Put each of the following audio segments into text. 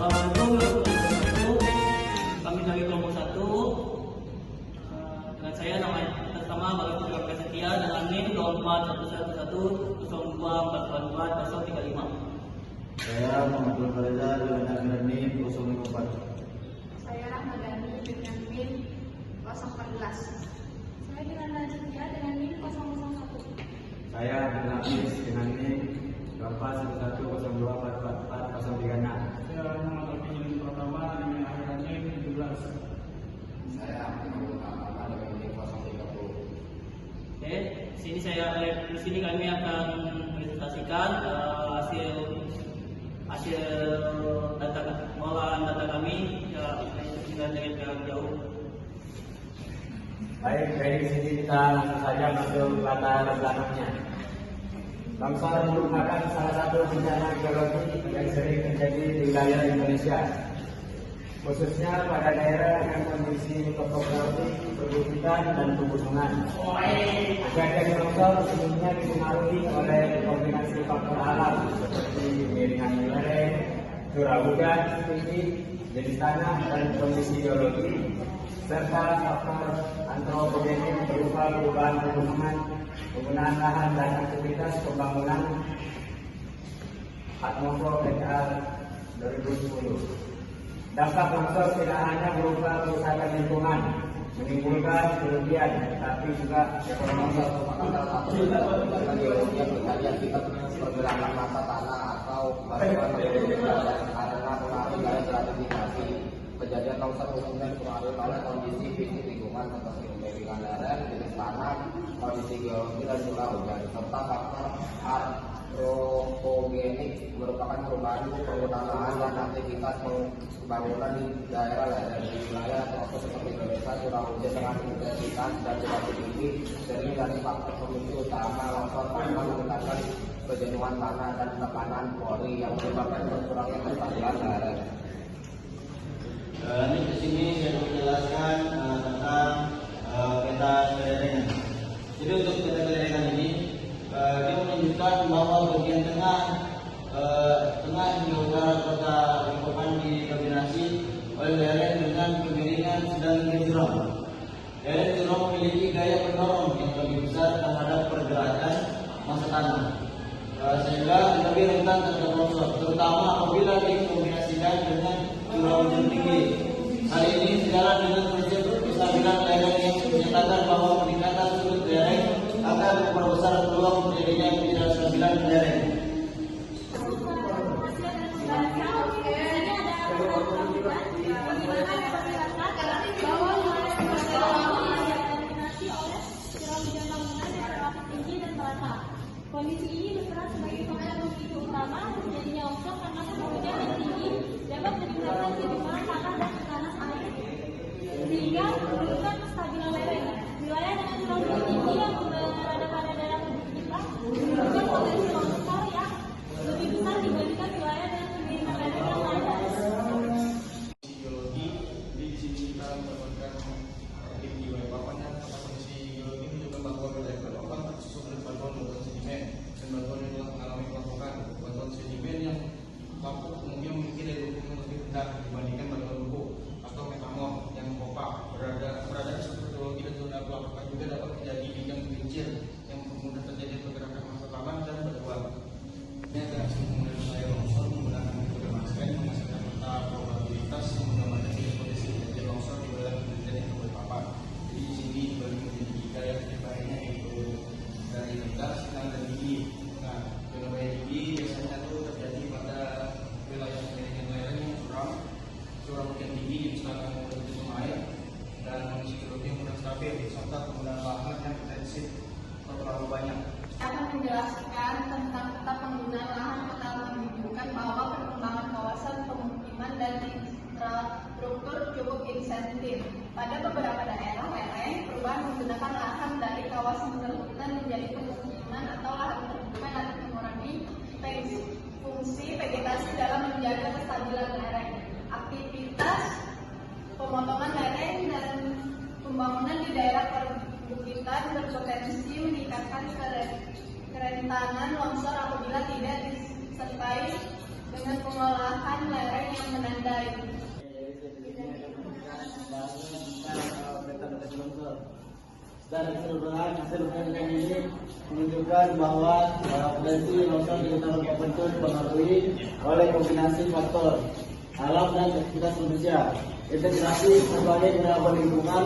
Assalamualaikum warahmatullahi wabarakatuh. Kami dari kelompok 1 dengan saya nama pertama Bapak Putra Prasetya dengan NIM 241110244435. Saya Muhammad Reza dengan NIM 054. Saya Rahmadani dengan NIM 014. Saya dengan Najibia dengan NIM 001. Saya dengan Hafiz dengan NIM 21102444036. Saya Muhammad Raffi pertama dengan akhiran NIM 17. Saya Muhammad Ahmad dengan NIM 030. Oke, di sini kami akan presentasikan hasil data pengolahan data kami dengan jarak jauh. Baik, dari sini kita langsung saja masuk latar belakangnya. Longsor merupakan salah satu bencana geologi yang sering terjadi di wilayah Indonesia, khususnya pada daerah yang kondisi topografi perbukitan dan pegunungan. Kejadian longsor sebelumnya dipengaruhi oleh kombinasi faktor alam seperti miringan lereng, curah hujan tinggi, jenis tanah dan kondisi geologi, serta faktor antropogenik berupa perubahan pegunungan, penggunaan lahan dan aktivitas pembangunan atmosfer PKA 2010. Dampak longsor tidak hanya berupa kerusakan lingkungan, menimbulkan kerugian, tapi juga ekonomi. Geologi yang berkaitan kita pergerakan massa tanah atau bantuan karena pengaruh dari stratifikasi. Kejadian longsor umumnya dipengaruhi oleh kondisi fisik lingkungan seperti miringan lereng, jenis tanah, kondisi geologi dan curah hujan, serta faktor antropogenik merupakan perubahan penggunaan lahan dan aktivitas pembangunan di daerah lereng di wilayah termasuk seperti Indonesia. Curah hujan dengan intensitas dan durasi tinggi sering dari faktor pemicu utama longsor karena menggunakan kejenuhan tanah dan tekanan pori yang menyebabkan berkurangnya kestabilan lereng. Lanjut ke sini saya menjelaskan tentang peta kelerengan. Jadi untuk peta kelerengan ini dia menunjukkan bahwa bagian tengah hingga utara kota Balikpapan didominasi oleh lereng dengan kemiringan sedang hingga curam. Lereng curam memiliki gaya pendorong yang lebih besar terhadap pergerakan massa tanah, sehingga lebih rentan terhadap longsor, terutama apabila dikombinasikan dengan curah hujan tinggi. Hal ini sejalan dengan prinsip kestabilan lereng yang menyatakan bahwa peningkatan sudut lereng akan memperbesar peluang terjadinya ketidakstabilan lereng. Kondisi ini berperan sebagai faktor pemicu utama terjadinya longsor karena curah hujan yang tinggi dapat menyebabkan sedimen tanah dan tekanan air sehingga menurunkan kestabilan lereng. Wilayah dengan curah hujan tinggi yang berada pada daerah perbukitan memiliki potensi longsor yang lebih besar dibandingkan wilayah dengan kemiringan lereng yang landai. Geologi, jadi di sini kita mendapatkan tim di Balikpapan yang kondisi geologi menunjukkan bahwa wilayah Balikpapan tersusun oleh batuan maupun sedimen, dan batuan yang telah mengalami kelompokan. Batuan sedimen yang mampu umumnya memiliki daya dukung lebih rendah dibandingkan batuan lumpur atau metamor yang kopak. Berada di struktur geologi dan zona pelapukan juga dapat terjadi bidang gelincir yang mudah terjadi pergerakan massa tanah dan batuan. Ini adalah kemudian saya longsor menggunakan metode Maxwell menghasilkan peta probabilitas yang menggambarkan kondisi kejadian longsor di wilayah penelitian yang Balikpapan. Jadi di sini bagi menjadi gaya penyebarannya yaitu dari rendah, sedang dan tinggi. Nah, fenomena tinggi biasanya itu terjadi pada wilayah kemiringan lereng yang curam, curah hujan tinggi di selatan maupun di sumber air, dan kondisi geologi yang kurang stabil, serta penggunaan lahan yang intensif atau terlalu banyak. Akan menjelaskan tentang peta penggunaan lahan. Peta menunjukkan bahwa perkembangan kawasan pemukiman dan infrastruktur cukup insentif. Pada beberapa daerah lereng, perubahan menggunakan lahan dari kawasan perbukitan menjadi pemukiman atau lahan perbukitan dapat mengurangi fungsi vegetasi dalam menjaga kestabilan lereng. Aktivitas pemotongan lereng dan pembangunan di daerah perbukitan berpotensi meningkatkan kerentanan longsor apabila tidak disertai dengan pengolahan lereng yang memadai. Dan keseluruhan hasil penelitian ini menunjukkan bahwa potensi longsor di Kota Bangka Bentun dipengaruhi oleh kombinasi faktor alam dan aktivitas manusia. Integrasi berbagai variabel lingkungan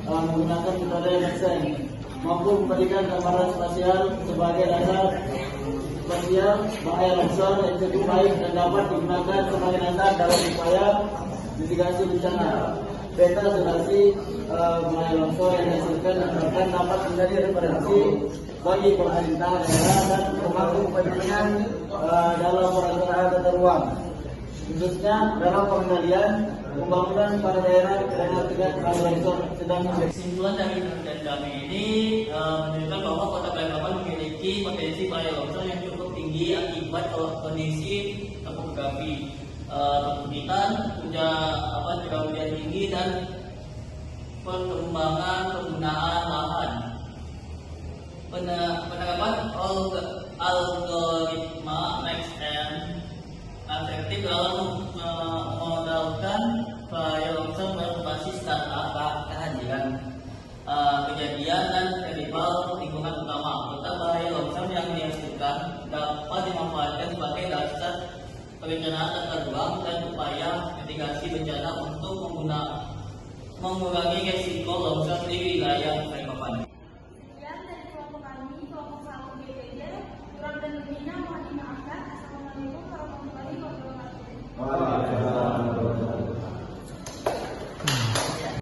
menggunakan metode Maxent mampu memberikan gambaran spasial sebagai dasar spasial bahaya longsor yang cukup baik dan dapat digunakan sebagai dasar dalam upaya mitigasi bencana. Peta zonasi bahaya longsor yang dihasilkan dan dapat menjadi referensi bagi pemerintah daerah dan pemangku kepentingan dalam perencanaan tata ruang, khususnya dalam pengendalian pembangunan pada daerah dengan tingkat bahaya longsor sedang. Kesimpulan dari penelitian kami ini menunjukkan bahwa Kota Balikpapan memiliki potensi bahaya longsor yang cukup tinggi akibat kondisi topografi perbukitan, curah hujan tinggi dan perkembangan penggunaan lahan. Penerapan algoritma Maxent efektif dalam memodalkan bahaya longsor berbasis data kehadiran kejadian dan variabel lingkungan utama. Serta bahaya longsor yang dihasilkan dapat dimanfaatkan sebagai dasar perencanaan tata ruang dan upaya mitigasi bencana untuk mengurangi resiko longsor di wilayah